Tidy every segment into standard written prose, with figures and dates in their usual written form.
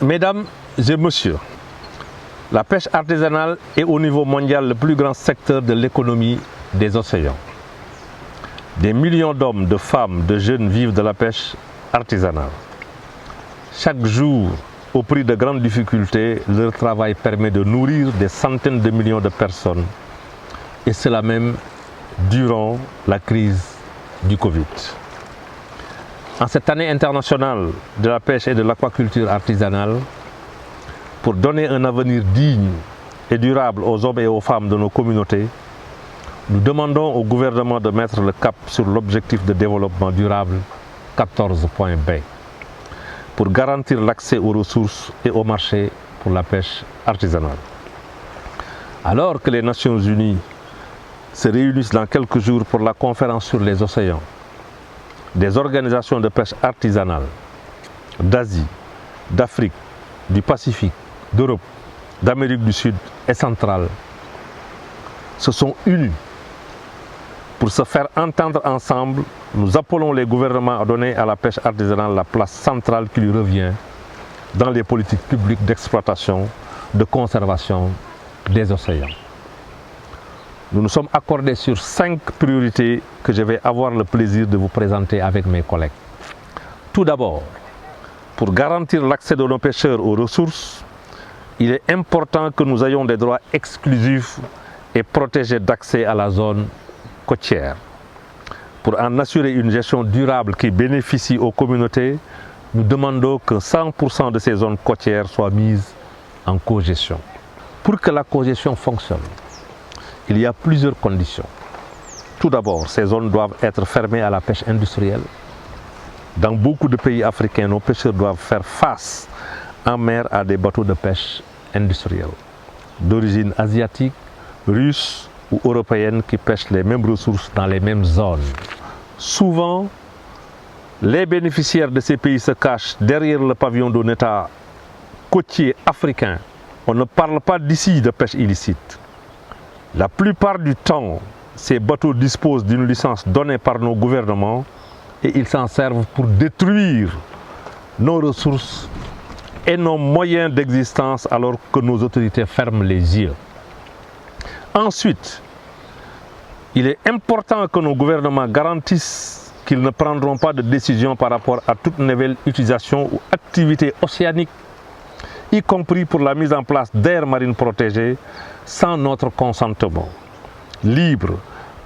Mesdames et messieurs, la pêche artisanale est au niveau mondial le plus grand secteur de l'économie des océans. Des millions d'hommes, de femmes, de jeunes vivent de la pêche artisanale. Chaque jour, au prix de grandes difficultés, leur travail permet de nourrir des centaines de millions de personnes. Et cela même durant la crise du Covid. En cette année internationale de la pêche et de l'aquaculture artisanale, pour donner un avenir digne et durable aux hommes et aux femmes de nos communautés, nous demandons au gouvernement de mettre le cap sur l'objectif de développement durable 14.B pour garantir l'accès aux ressources et au marché pour la pêche artisanale. Alors que les Nations Unies se réunissent dans quelques jours pour la conférence sur les océans, des organisations de pêche artisanale d'Asie, d'Afrique, du Pacifique, d'Europe, d'Amérique du Sud et centrale se sont unis pour se faire entendre ensemble. Nous appelons les gouvernements à donner à la pêche artisanale la place centrale qui lui revient dans les politiques publiques d'exploitation, de conservation des océans. Nous nous sommes accordés sur 5 priorités que je vais avoir le plaisir de vous présenter avec mes collègues. Tout d'abord, pour garantir l'accès de nos pêcheurs aux ressources, il est important que nous ayons des droits exclusifs et protégés d'accès à la zone côtière. Pour en assurer une gestion durable qui bénéficie aux communautés, nous demandons que 100% de ces zones côtières soient mises en cogestion. Pour que la cogestion fonctionne, il y a plusieurs conditions. Tout d'abord, ces zones doivent être fermées à la pêche industrielle. Dans beaucoup de pays africains, nos pêcheurs doivent faire face en mer à des bateaux de pêche industriels d'origine asiatique, russe ou européenne qui pêchent les mêmes ressources dans les mêmes zones. Souvent, les bénéficiaires de ces pays se cachent derrière le pavillon d'un État côtier africain. On ne parle pas d'ici de pêche illicite. La plupart du temps, ces bateaux disposent d'une licence donnée par nos gouvernements et ils s'en servent pour détruire nos ressources et nos moyens d'existence alors que nos autorités ferment les yeux. Ensuite, il est important que nos gouvernements garantissent qu'ils ne prendront pas de décision par rapport à toute nouvelle utilisation ou activité océanique, y compris pour la mise en place d'aires marines protégées, sans notre consentement. Libre,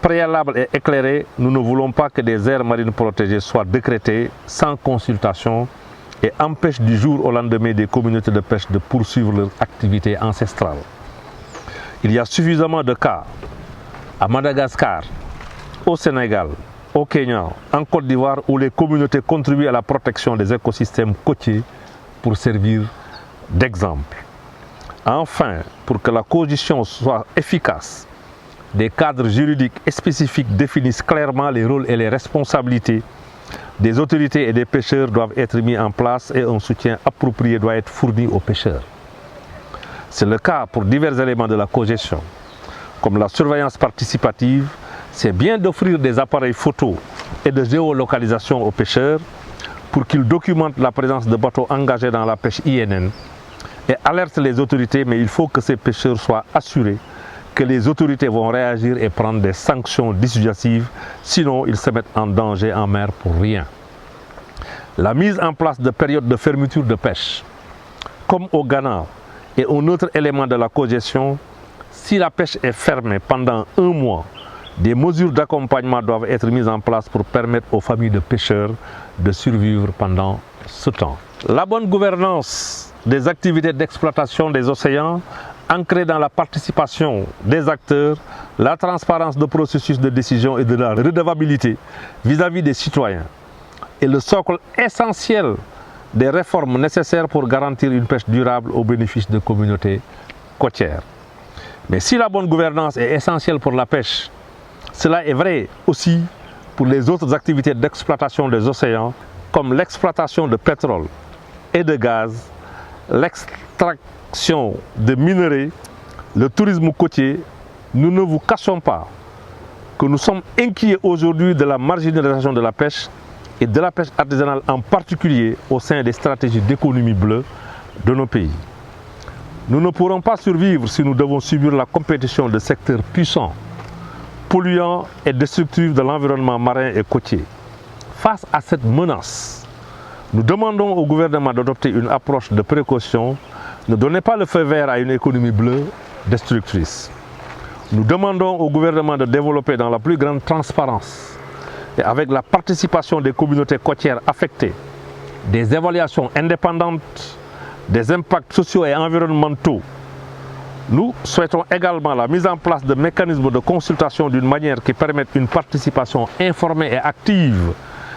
préalable et éclairé, nous ne voulons pas que des aires marines protégées soient décrétées sans consultation et empêchent du jour au lendemain des communautés de pêche de poursuivre leur activité ancestrale. Il y a suffisamment de cas à Madagascar, au Sénégal, au Kenya, en Côte d'Ivoire où les communautés contribuent à la protection des écosystèmes côtiers pour servir d'exemple. Enfin, pour que la cogestion soit efficace, des cadres juridiques et spécifiques définissent clairement les rôles et les responsabilités des autorités et des pêcheurs doivent être mis en place et un soutien approprié doit être fourni aux pêcheurs. C'est le cas pour divers éléments de la cogestion, comme la surveillance participative. C'est bien d'offrir des appareils photo et de géolocalisation aux pêcheurs pour qu'ils documentent la présence de bateaux engagés dans la pêche INN et alertent les autorités, mais il faut que ces pêcheurs soient assurés que les autorités vont réagir et prendre des sanctions dissuasives, sinon ils se mettent en danger en mer pour rien. La mise en place de périodes de fermeture de pêche, comme au Ghana, est un autre élément de la cogestion. Si la pêche est fermée pendant 1 mois, des mesures d'accompagnement doivent être mises en place pour permettre aux familles de pêcheurs de survivre pendant ce temps. La bonne gouvernance des activités d'exploitation des océans, ancrée dans la participation des acteurs, la transparence du processus de décision et de la redevabilité vis-à-vis des citoyens, est le socle essentiel des réformes nécessaires pour garantir une pêche durable au bénéfice des communautés côtières. Mais si la bonne gouvernance est essentielle pour la pêche, cela est vrai aussi pour les autres activités d'exploitation des océans, comme l'exploitation de pétrole et de gaz, l'extraction de minerais, le tourisme côtier. Nous ne vous cachons pas que nous sommes inquiets aujourd'hui de la marginalisation de la pêche et de la pêche artisanale en particulier au sein des stratégies d'économie bleue, de nos pays. Nous ne pourrons pas survivre si nous devons subir la compétition de secteurs puissants, polluants et destructifs de l'environnement marin et côtier. Face à cette menace, nous demandons au gouvernement d'adopter une approche de précaution. Ne donnez pas le feu vert à une économie bleue destructrice. Nous demandons au gouvernement de développer dans la plus grande transparence et avec la participation des communautés côtières affectées, des évaluations indépendantes des impacts sociaux et environnementaux. Nous souhaitons également la mise en place de mécanismes de consultation d'une manière qui permette une participation informée et active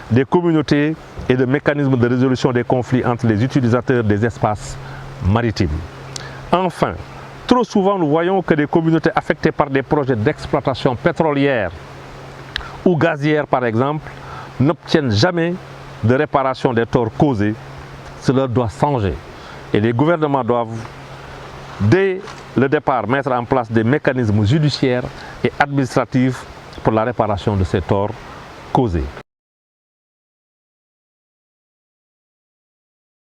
des communautés et de mécanismes de résolution des conflits entre les utilisateurs des espaces maritimes. Enfin, trop souvent nous voyons que des communautés affectées par des projets d'exploitation pétrolière ou gazière par exemple, n'obtiennent jamais de réparation des torts causés. Cela doit changer. Et les gouvernements doivent, dès le départ, mettre en place des mécanismes judiciaires et administratifs pour la réparation de ces torts causés.